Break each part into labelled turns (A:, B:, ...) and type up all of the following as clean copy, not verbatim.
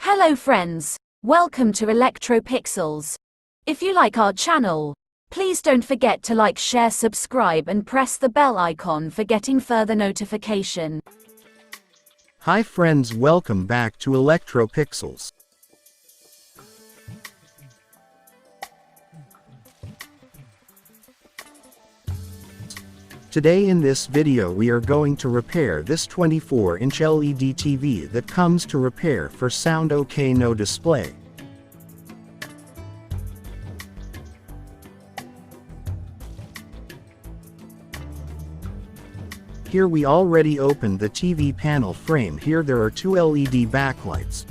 A: Hello friends, welcome to Electropixels. If you like our channel, please don't forget to like, share, subscribe and press the bell icon for getting further notification.
B: Hi friends, welcome back to Electropixels. Today in this video we are going to repair this 24-inch LED TV that comes to repair for Sound OK No display. Here we already opened the TV panel frame. Here there are two LED backlights.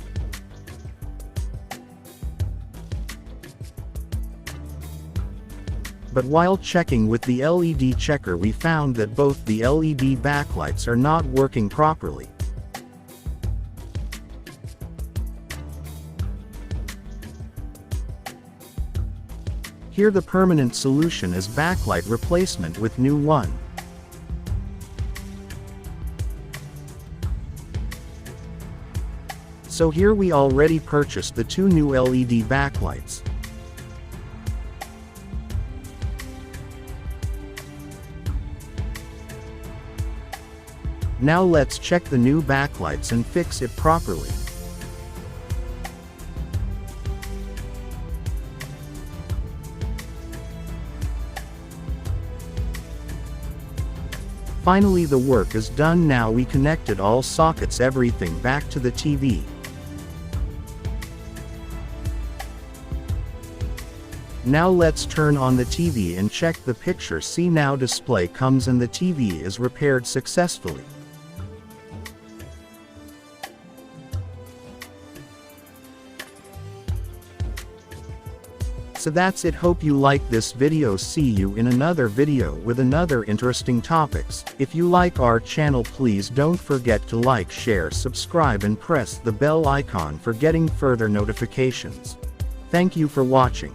B: But while checking with the LED checker we found that both the LED backlights are not working properly. Here the permanent solution is backlight replacement with new one. So here we already purchased the two new LED backlights. Now let's check the new backlights and fix it properly. Finally the work is done. Now we connected all sockets, everything back to the TV. Now let's turn on the TV and check the picture. See, now display comes and the TV is repaired successfully. So that's it. Hope you like this video. See you in another video with another interesting topics. If you like our channel, please don't forget to like, share, subscribe and press the bell icon for getting further notifications. Thank you for watching.